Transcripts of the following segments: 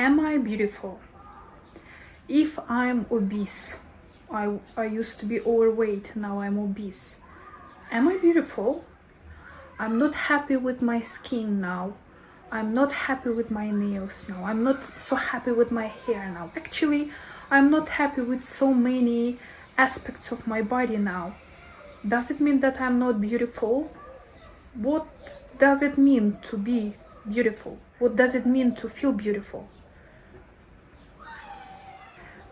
Am I beautiful? If I'm obese, I used to be overweight, now I'm obese. Am I beautiful? I'm not happy with my skin now. I'm not happy with my nails now. I'm not so happy with my hair now. Actually, I'm not happy with so many aspects of my body now. Does it mean that I'm not beautiful? What does it mean to be beautiful? What does it mean to feel beautiful?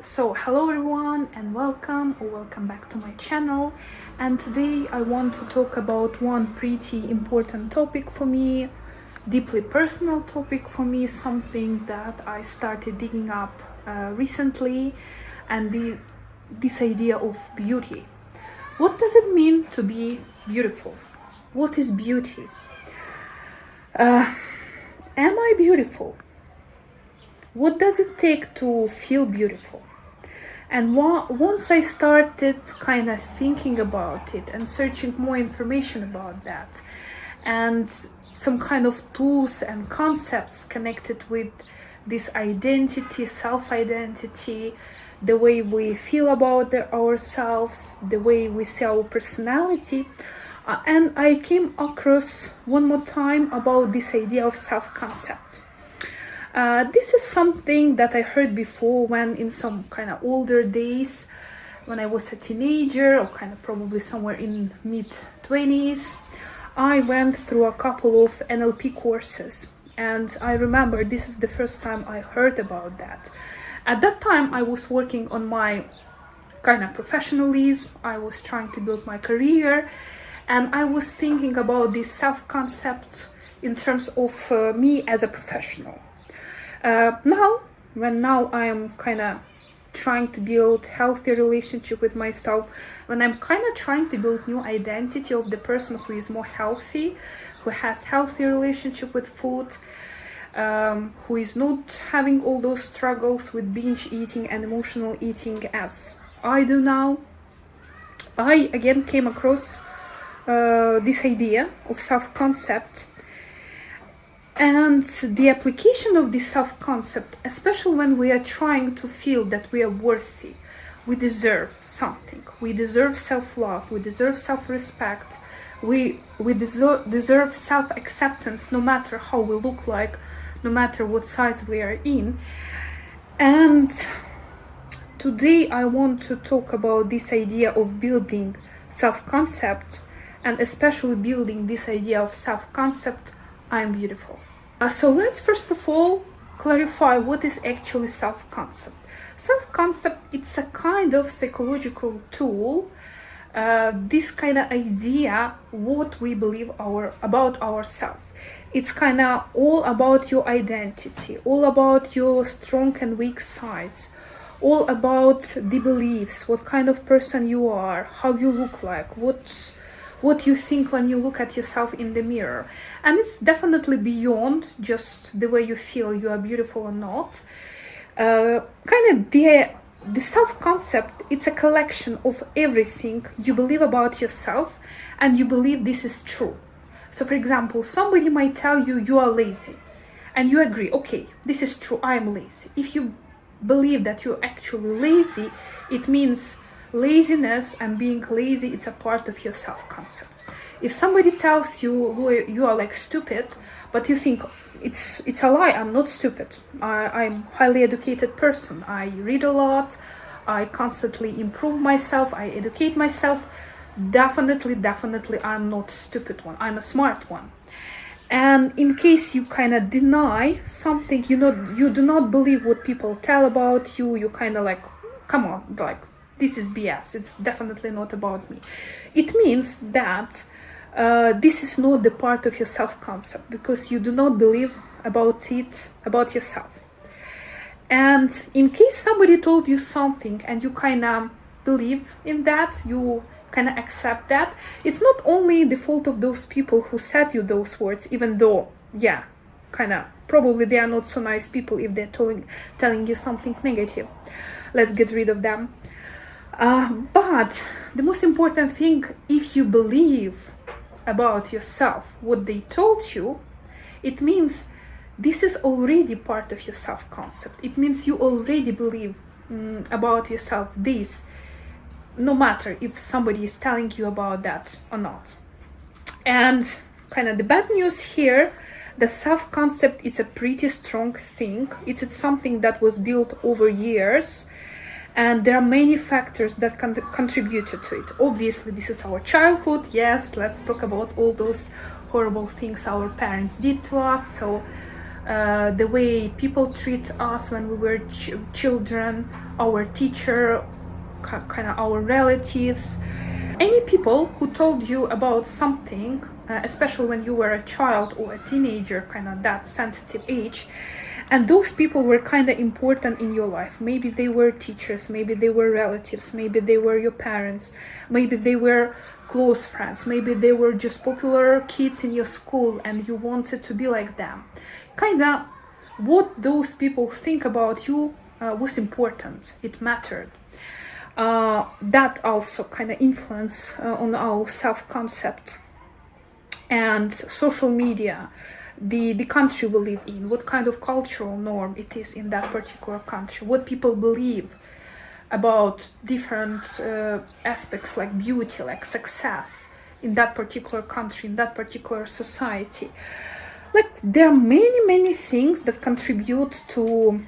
So hello everyone and welcome back to my channel. And today I want to talk about one pretty important topic for me, deeply personal topic for me, something that I started digging up recently, and this idea of beauty. What does it mean to be beautiful? What is beauty? Am I beautiful? What does it take to feel beautiful? And once I started kind of thinking about it and searching more information about that, and some kind of tools and concepts connected with this identity, self-identity, the way we feel about ourselves, the way we see our personality, and I came across one more time about this idea of self-concept. This is something that I heard before when in some kind of older days, when I was a teenager or kind of probably somewhere in mid-20s. I went through a couple of NLP courses, and I remember this is the first time I heard about that. At that time, I was working on my kind of professionalism. I was trying to build my career, and I was thinking about this self-concept in terms of me as a professional. Now I am kind of trying to build healthy relationship with myself, when I'm kind of trying to build new identity of the person who is more healthy, who has healthy relationship with food, who is not having all those struggles with binge eating and emotional eating as I do now. I again came across this idea of self-concept. And the application of this self-concept, especially when we are trying to feel that we are worthy, we deserve something, we deserve self-love, we deserve self-respect, we deserve self-acceptance, no matter how we look like, no matter what size we are in. And today I want to talk about this idea of building self-concept, and especially building this idea of self-concept, I'm beautiful. So let's first of all clarify what is actually self-concept. Self-concept, it's a kind of psychological tool, this kind of idea what we believe about ourselves. It's kind of all about your identity, all about your strong and weak sides, all about the beliefs, what kind of person you are, how you look like, what you think when you look at yourself in the mirror. And it's definitely beyond just the way you feel you are beautiful or not. The self-concept, it's a collection of everything you believe about yourself and you believe this is true. So for example, somebody might tell you you are lazy and you agree, okay, this is true, I am lazy. If you believe that you're actually lazy, it means laziness and being lazy, it's a part of your self-concept. If somebody tells you you are like stupid, but you think it's a lie, I'm not stupid, I'm highly educated person, I read a lot, I constantly improve myself, I educate myself, definitely I'm not a stupid one, I'm a smart one. And in case you kind of deny something, you do not believe what people tell about you, you kind of like, come on, like, this is BS, it's definitely not about me. It means that this is not the part of your self-concept, because you do not believe about yourself. And in case somebody told you something and you kind of believe in that, you kind of accept that, it's not only the fault of those people who said you those words, even though, yeah, kind of probably they are not so nice people if they're telling you something negative. Let's get rid of them. But the most important thing, if you believe about yourself what they told you, it means this is already part of your self-concept. It means you already believe about yourself this, no matter if somebody is telling you about that or not. And kind of the bad news here, the self-concept is a pretty strong thing. It's something that was built over years, and there are many factors that contributed to it. Obviously, this is our childhood. Yes, let's talk about all those horrible things our parents did to us. So the way people treat us when we were children, our teacher, kind of our relatives, any people who told you about something, especially when you were a child or a teenager, kind of that sensitive age, and those people were kind of important in your life. Maybe they were teachers, maybe they were relatives, maybe they were your parents, maybe they were close friends, maybe they were just popular kids in your school and you wanted to be like them. Kind of what those people think about you was important, it mattered. That also kind of influence on our self-concept. And social media, the country we live in, what kind of cultural norm it is in that particular country, what people believe about different aspects like beauty, like success in that particular country, in that particular society. Like there are many things that contribute to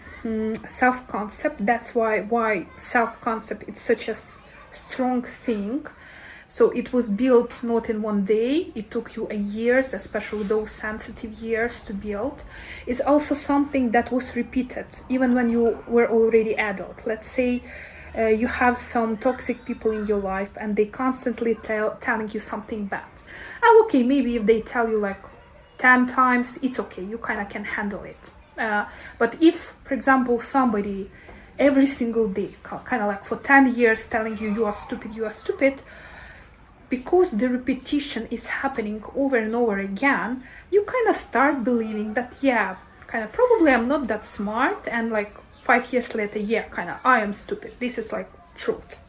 self-concept. That's why self-concept is such a strong thing. So it was built not in one day. It took you years, especially those sensitive years, to build. It's also something that was repeated even when you were already adult. Let's say you have some toxic people in your life and they constantly telling you something bad. And okay, maybe if they tell you like 10 times, it's okay, you kind of can handle it. But if, for example, somebody every single day, kind of like for 10 years telling you you are stupid, because the repetition is happening over and over again, you kind of start believing that, yeah, kind of probably I'm not that smart, and like 5 years later, yeah, kind of I am stupid. This is like truth.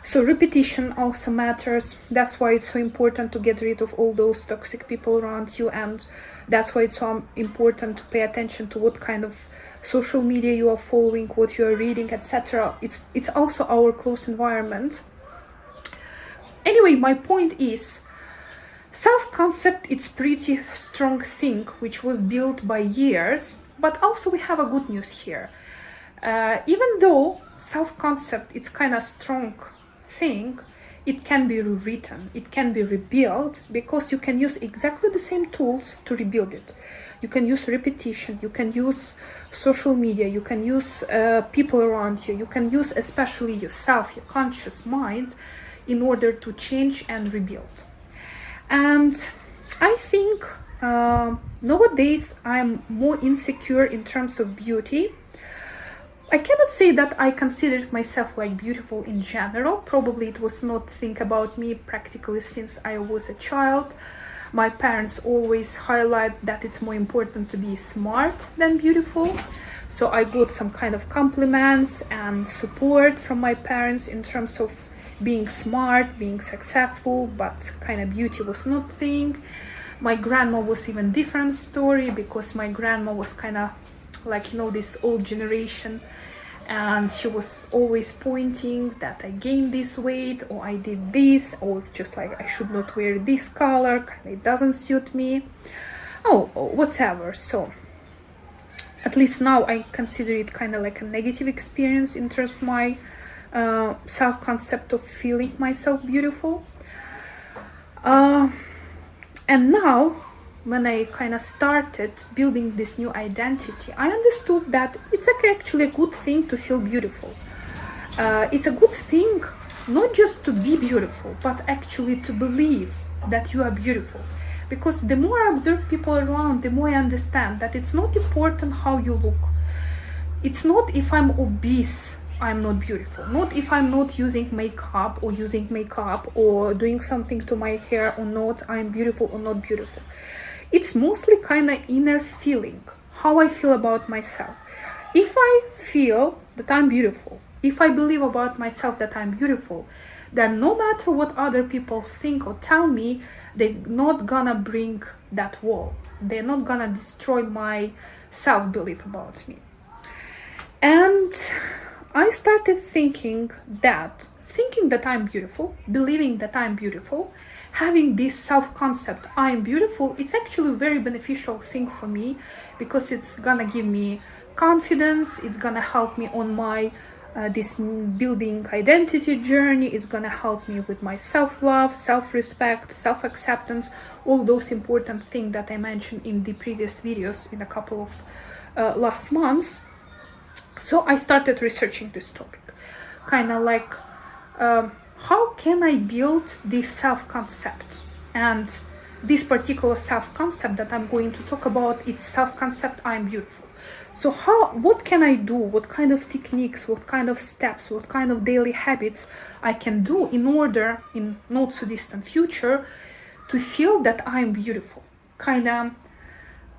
So repetition also matters. That's why it's so important to get rid of all those toxic people around you, and that's why it's so important to pay attention to what kind of social media you are following, what you are reading, etc. It's also our close environment. Anyway, my point is, self-concept, it's pretty strong thing which was built by years, but also we have a good news here. Even though self-concept, it's kind of strong thing, it can be rewritten, it can be rebuilt, because you can use exactly the same tools to rebuild it. You can use repetition, you can use social media, you can use people around you, you can use especially yourself, your conscious mind, in order to change and rebuild. And I think nowadays I'm more insecure in terms of beauty. I cannot say that I considered myself like beautiful in general. Probably it was not think about me practically since I was a child. My parents always highlight that it's more important to be smart than beautiful. So I got some kind of compliments and support from my parents in terms of being smart, being successful, but kind of beauty was not a thing. My grandma was even different story, because my grandma was kind of like, you know, this old generation, and she was always pointing that I gained this weight, or I did this, or just like I should not wear this color, it doesn't suit me, or whatever. So at least now I consider it kind of like a negative experience in terms of my self-concept of feeling myself beautiful. And now when I kind of started building this new identity, I understood that it's actually a good thing to feel beautiful. It's a good thing not just to be beautiful, but actually to believe that you are beautiful. Because the more I observe people around, the more I understand that it's not important how you look. It's not if I'm obese, I'm not beautiful. Not if I'm not using makeup or doing something to my hair or not, I'm beautiful or not beautiful. It's mostly kind of inner feeling, how I feel about myself. If I feel that I'm beautiful, if I believe about myself that I'm beautiful, that no matter what other people think or tell me, they're not gonna bring that wall. They're not gonna destroy my self-belief about me. And I started thinking that I'm beautiful, believing that I'm beautiful, having this self-concept, I'm beautiful, it's actually a very beneficial thing for me, because it's gonna give me confidence, it's gonna help me on my this building identity journey, it's gonna help me with my self-love, self-respect, self-acceptance, all those important things that I mentioned in the previous videos in a couple of last months. So I started researching this topic, kind of like how can I build this self-concept? And this particular self-concept that I'm going to talk about, it's self-concept I'm beautiful. So what can I do? What kind of techniques, what kind of steps, what kind of daily habits I can do in order, in not so distant future, to feel that I'm beautiful? Kind of,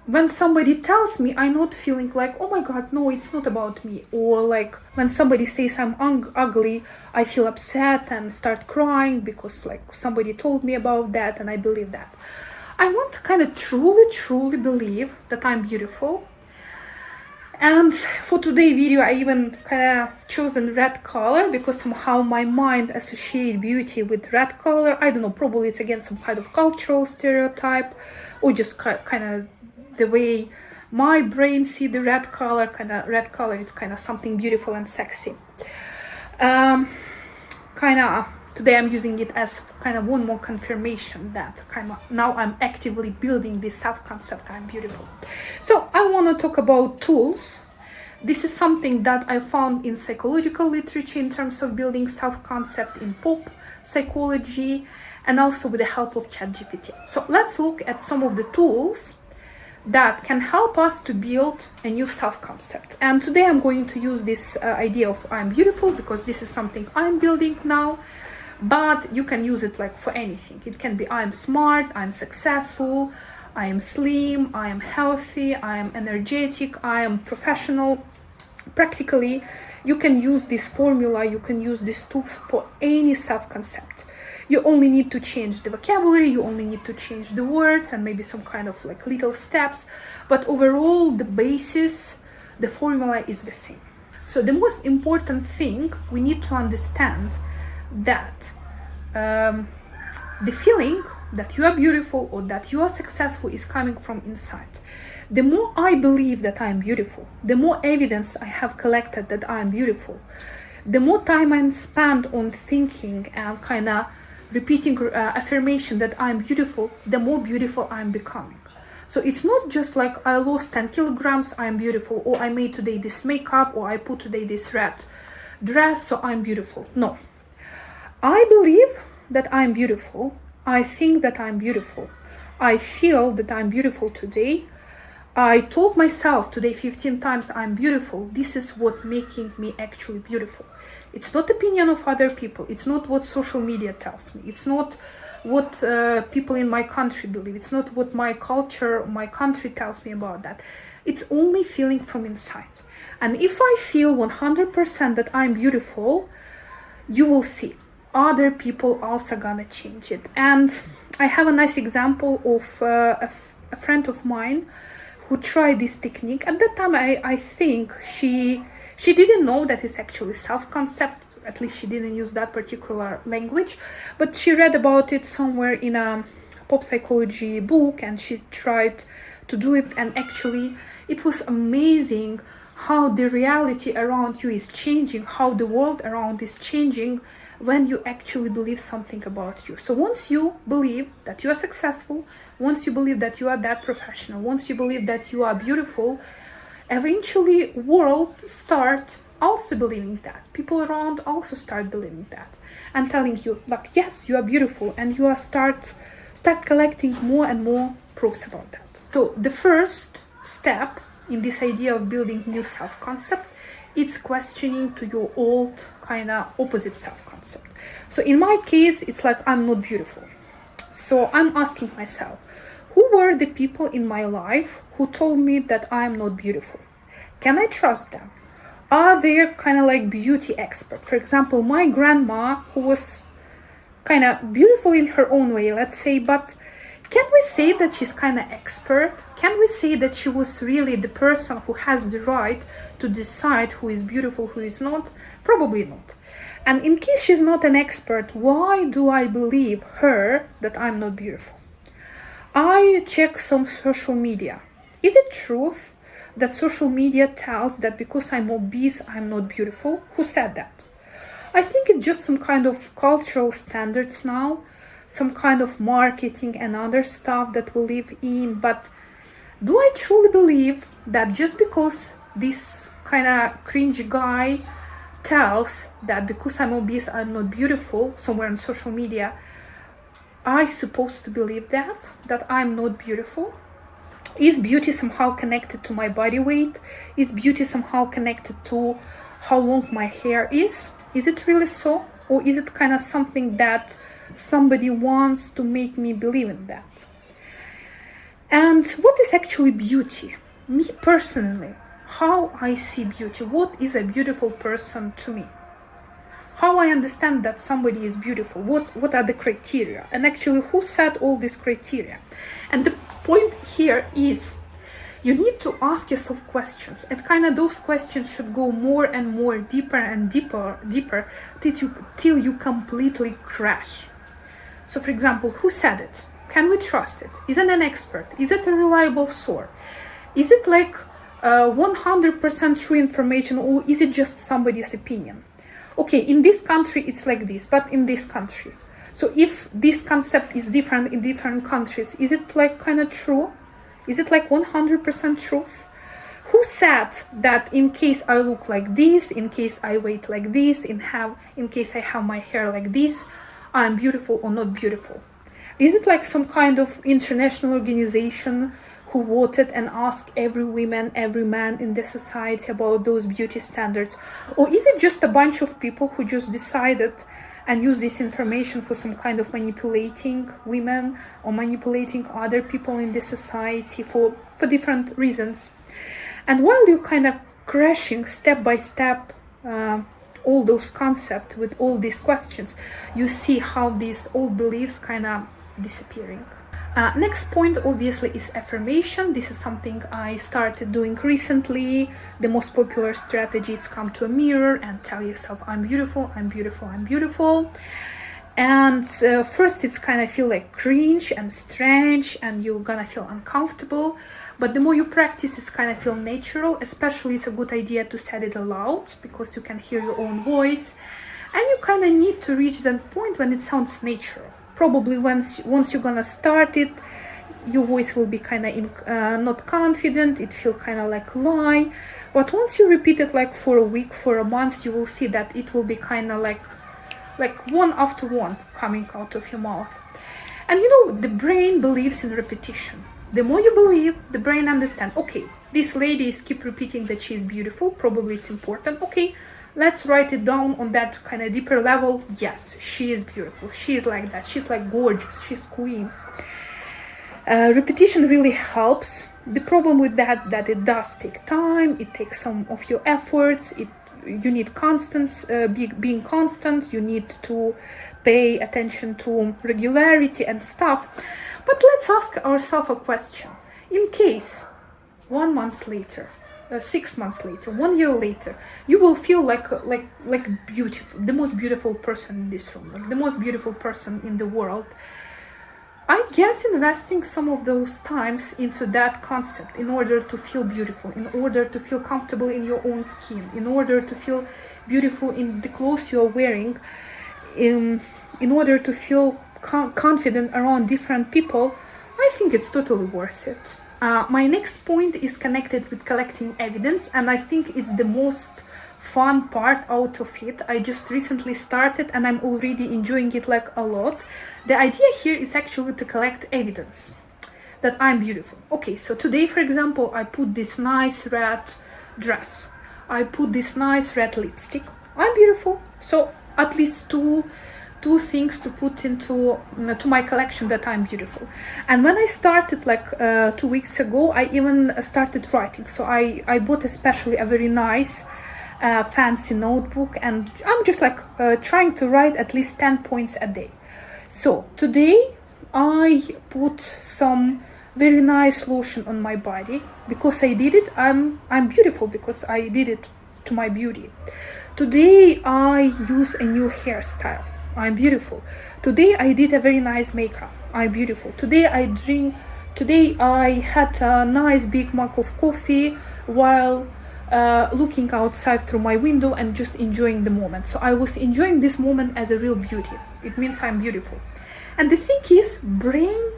when somebody tells me, I'm not feeling like, oh my god, no, it's not about me. Or like when somebody says I'm ugly, I feel upset and start crying because like somebody told me about that and I believe that. I want to kind of truly believe that I'm beautiful. And for today's video, I even kind of chosen red color because somehow my mind associates beauty with red color. I don't know, probably it's again some kind of cultural stereotype, or just kind of the way my brain see the red color. Kind of red color, it's kind of something beautiful and sexy. Today I'm using it as kind of one more confirmation that kind of now I'm actively building this self-concept I'm beautiful. So I want to talk about tools. This is something that I found in psychological literature in terms of building self-concept, in pop psychology, and also with the help of ChatGPT. So let's look at some of the tools that can help us to build a new self-concept. And today I'm going to use this idea of I'm beautiful because this is something I'm building now. But you can use it like for anything. It can be I'm smart, I'm successful, I am slim, I am healthy, I am energetic, I am professional. Practically, you can use this formula, you can use these tools for any self-concept. You only need to change the vocabulary, you only need to change the words and maybe some kind of like little steps. But overall, the basis, the formula is the same. So the most important thing we need to understand that the feeling that you are beautiful or that you are successful is coming from inside. The more I believe that I'm beautiful, the more evidence I have collected that I'm beautiful, the more time I spend on thinking and kind of repeating affirmation that I'm beautiful, the more beautiful I'm becoming. So it's not just like I lost 10 kilograms, I'm beautiful, or I made today this makeup, or I put today this red dress, so I'm beautiful. No. I believe that I'm beautiful. I think that I'm beautiful. I feel that I'm beautiful today. I told myself today 15 times I'm beautiful. This is what making me actually beautiful. It's not opinion of other people. It's not what social media tells me. It's not what people in my country believe. It's not what my culture, my country tells me about that. It's only feeling from inside. And if I feel 100% that I'm beautiful, you will see other people also gonna change it. And I have a nice example of a friend of mine who tried this technique. At that time, I think she didn't know that it's actually self-concept. At least she didn't use that particular language, but she read about it somewhere in a pop psychology book, and she tried to do it, and actually it was amazing how the reality around you is changing, how the world around is changing when you actually believe something about you. So once you believe that you are successful, once you believe that you are that professional, once you believe that you are beautiful, eventually world start also believing that. People around also start believing that and telling you like, yes, you are beautiful, and you are start collecting more and more proofs about that. So the first step in this idea of building new self-concept, it's questioning to your old kind of opposite self-concept. So in my case, it's like I'm not beautiful. So I'm asking myself, who were the people in my life who told me that I'm not beautiful? Can I trust them? Are they kind of like beauty expert? For example, my grandma, who was kind of beautiful in her own way, let's say, but can we say that she's kind of expert? Can we say that she was really the person who has the right to decide who is beautiful, who is not? Probably not. And in case she's not an expert, why do I believe her that I'm not beautiful? I check some social media. Is it truth that social media tells that because I'm obese, I'm not beautiful? Who said that? I think it's just some kind of cultural standards now, some kind of marketing and other stuff that we live in. But do I truly believe that just because this kind of cringe guy tells that because I'm obese, I'm not beautiful somewhere on social media, I supposed to believe that I'm not beautiful? Is beauty somehow connected to my body weight? Is beauty somehow connected to how long my hair is? Is it really so? Or is it kind of something that somebody wants to make me believe in that? And what is actually beauty? Me personally, how I see beauty. What is a beautiful person to me? How I understand that somebody is beautiful. What are the criteria? And actually, who set all these criteria? And the point here is you need to ask yourself questions, and kind of those questions should go more and more deeper and deeper till you completely crash. So for example, who said it? Can we trust it? Is it an expert? Is it a reliable source? Is it like 100% true information, or is it just somebody's opinion? Okay, in this country it's like this, but in this country. So if this concept is different in different countries, is it like kind of true? Is it like 100% truth? Who said that in case I look like this, in case I weight like this, in case I have my hair like this, I'm beautiful or not beautiful? Is it like some kind of international organization who voted and asked every woman, every man in the society about those beauty standards? Or is it just a bunch of people who just decided and use this information for some kind of manipulating women or manipulating other people in the society for different reasons? And while you're kind of crashing step by step all those concepts with all these questions, you see how these old beliefs kind of disappearing. Next point obviously is affirmation. This is something I started doing recently. The most popular strategy is come to a mirror and tell yourself, I'm beautiful, I'm beautiful, I'm beautiful. And first it's kind of feel like cringe and strange and you're gonna feel uncomfortable. But the more you practice, it's kind of feel natural. Especially it's a good idea to say it aloud because you can hear your own voice. And you kind of need to reach that point when it sounds natural. Probably once you're gonna start it, your voice will be kind of not confident, it feel kind of like lie. But once you repeat it like for a week, for a month, you will see that it will be kind of like one after one coming out of your mouth. And you know, the brain believes in repetition. The more you believe, the brain understands, okay, this lady is keep repeating that she's beautiful, probably it's important, okay, let's write it down on that kind of deeper level. Yes, she is beautiful. She is like that. She's like gorgeous. She's queen. Repetition really helps. The problem with that it does take time. It takes some of your efforts. You need being constant. You need to pay attention to regularity and stuff. But let's ask ourselves a question. In case 1 month later, 6 months later, 1 year later, you will feel like beautiful, the most beautiful person in this room, like the most beautiful person in the world. I guess investing some of those times into that concept in order to feel beautiful, in order to feel comfortable in your own skin, in order to feel beautiful in the clothes you are wearing, in order to feel confident around different people, I think it's totally worth it. My next point is connected with collecting evidence, and I think it's the most fun part out of it. I just recently started and I'm already enjoying it like a lot. The idea here is actually to collect evidence that I'm beautiful. Okay, so today, for example, I put this nice red dress. I put this nice red lipstick. I'm beautiful. So at least two things to put into to my collection that I'm beautiful. And when I started like 2 weeks ago, I even started writing. So I bought especially a very nice fancy notebook, and I'm just like trying to write at least 10 points a day. So today I put some very nice lotion on my body because I did it. I'm beautiful because I did it to my beauty. Today I use a new hairstyle. I'm beautiful. Today I did a very nice makeup. I'm beautiful. Today I had a nice big mug of coffee while looking outside through my window and just enjoying the moment. So I was enjoying this moment as a real beauty. It means I'm beautiful. And the thing is, brain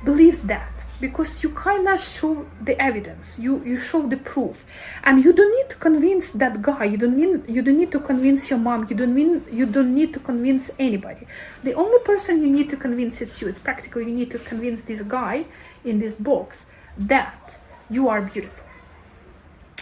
believes that because you kind of show the evidence, you show the proof, and you don't need to convince that guy, you don't need to convince your mom, you don't need to convince anybody. The only person you need to convince is you. It's practically you need to convince this guy in this box that you are beautiful.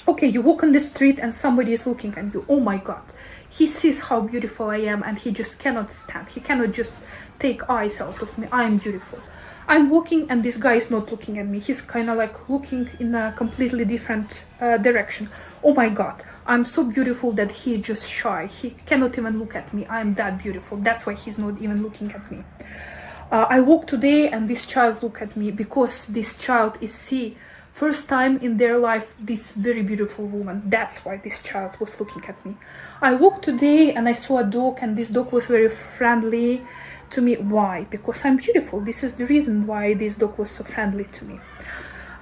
Okay, you walk on the street and somebody is looking at you. Oh my god, he sees how beautiful I am and he just cannot stand, he cannot just take eyes out of me. I am beautiful. I'm walking and this guy is not looking at me. He's kind of like looking in a completely different direction. Oh my god, I'm so beautiful that he's just shy. He cannot even look at me. I'm that beautiful. That's why he's not even looking at me. I walk today and this child look at me because this child is first time in their life this very beautiful woman. That's why this child was looking at me. I walked today and I saw a dog and this dog was very friendly to me. Why? Because I'm beautiful. This is the reason why this dog was so friendly to me.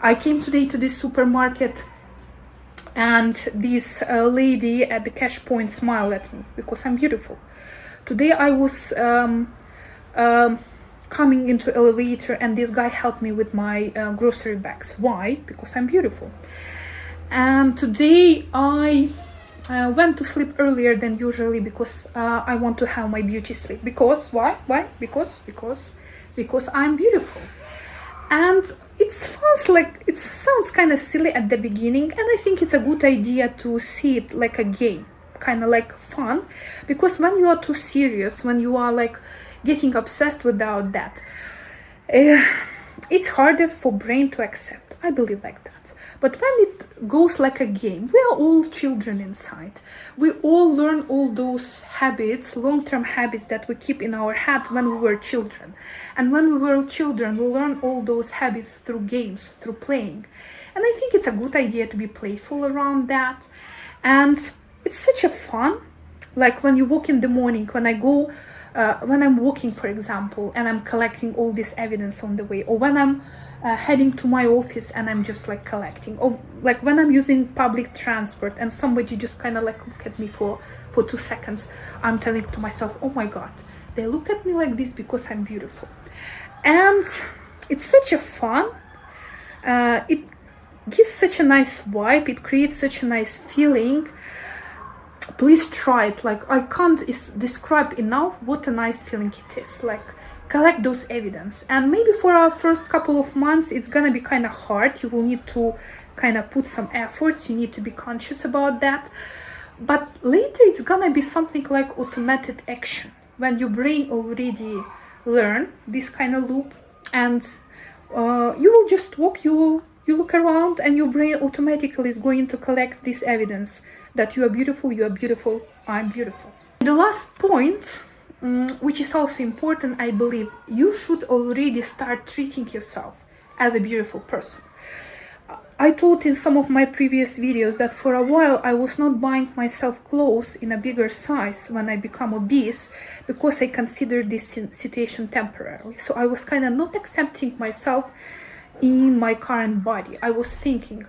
I came today to this supermarket and this lady at the cash point smiled at me because I'm beautiful. Today I was coming into elevator and this guy helped me with my grocery bags. Why? Because I'm beautiful. And today I went to sleep earlier than usually because I want to have my beauty sleep. Because why? Because I'm beautiful. And it sounds kind of silly at the beginning, and I think it's a good idea to see it like a game, kind of like fun, because when you are too serious, when you are like getting obsessed without that, it's harder for brain to accept. I believe like that. But when it goes like a game, we are all children inside. We all learn all those habits, long-term habits that we keep in our head when we were children. And when we were children, we learn all those habits through games, through playing. And I think it's a good idea to be playful around that. And it's such a fun, like when you walk in the morning, when I'm walking, for example, and I'm collecting all this evidence on the way, or when I'm heading to my office and I'm just like collecting, or like when I'm using public transport and somebody just kind of like look at me for 2 seconds, I'm telling to myself, oh my god, they look at me like this because I'm beautiful. And it's such a fun, it gives such a nice vibe, it creates such a nice feeling. Please try it. Like, I can't describe enough what a nice feeling it is. Like, collect those evidence. And maybe for our first couple of months it's gonna be kind of hard. You will need to kind of put some efforts, you need to be conscious about that, but later it's gonna be something like automated action when your brain already learn this kind of loop, and you will just walk, you look around and your brain automatically is going to collect this evidence that you are beautiful, I'm beautiful. The last point, which is also important, I believe, you should already start treating yourself as a beautiful person. I told in some of my previous videos that for a while I was not buying myself clothes in a bigger size when I become obese because I considered this situation temporary. So I was kind of not accepting myself in my current body. I was thinking,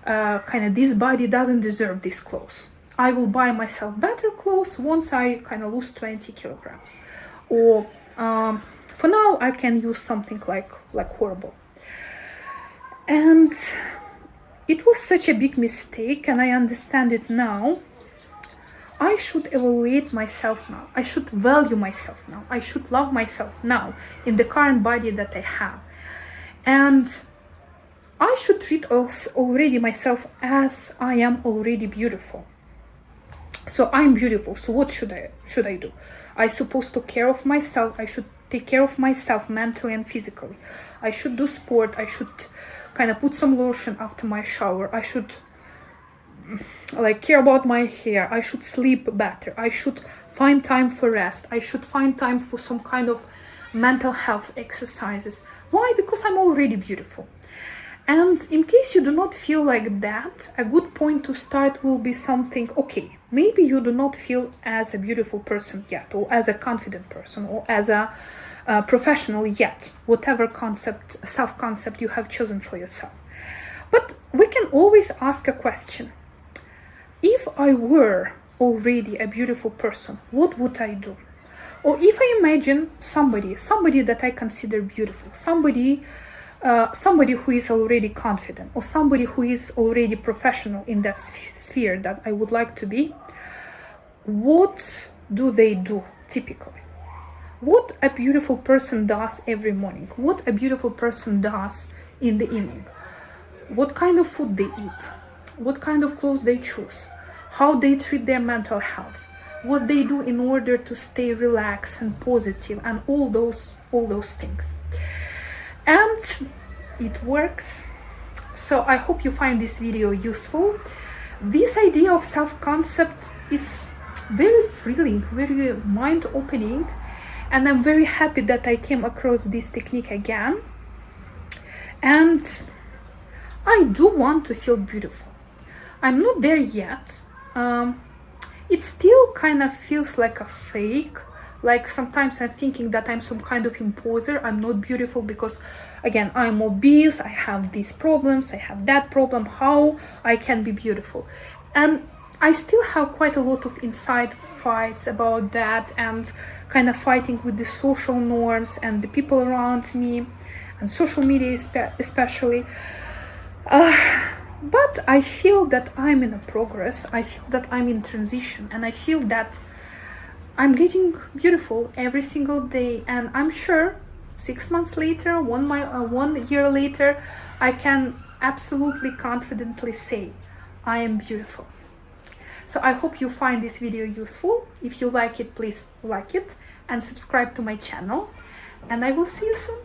this body doesn't deserve these clothes. I will buy myself better clothes once I kind of lose 20 kilograms. Or for now I can use something like horrible. And it was such a big mistake, and I understand it now. I should evaluate myself now. I should value myself now. I should love myself now in the current body that I have. And I should treat already myself as I am already beautiful. So I'm beautiful. So what should I do? I'm supposed to care of myself. I should take care of myself mentally and physically. I should do sport. I should kind of put some lotion after my shower. I should care about my hair. I should sleep better. I should find time for rest. I should find time for some kind of mental health exercises. Why? Because I'm already beautiful. And in case you do not feel like that, a good point to start will be something, okay, maybe you do not feel as a beautiful person yet, or as a confident person, or as a professional yet, whatever concept, self-concept you have chosen for yourself. But we can always ask a question. If I were already a beautiful person, what would I do? Or if I imagine somebody that I consider beautiful, somebody who is already confident, or somebody who is already professional in that sphere that I would like to be, what do they do typically? What a beautiful person does every morning? What a beautiful person does in the evening? What kind of food they eat? What kind of clothes they choose? How they treat their mental health? What they do in order to stay relaxed and positive, and all those things. And it works. So I hope you find this video useful. This idea of self-concept is very thrilling, very mind-opening, and I'm very happy that I came across this technique again. And I do want to feel beautiful. I'm not there yet. It still kind of feels like a fake. Like sometimes I'm thinking that I'm some kind of imposter. I'm not beautiful because, again, I'm obese, I have these problems, I have that problem. How I can be beautiful? And I still have quite a lot of inside fights about that, and kind of fighting with the social norms and the people around me, and social media especially. But I feel that I'm in a progress, I feel that I'm in transition, and I feel that I'm getting beautiful every single day. And I'm sure 6 months later, 1 year later, I can absolutely confidently say I am beautiful. So I hope you find this video useful. If you like it, please like it and subscribe to my channel. And I will see you soon.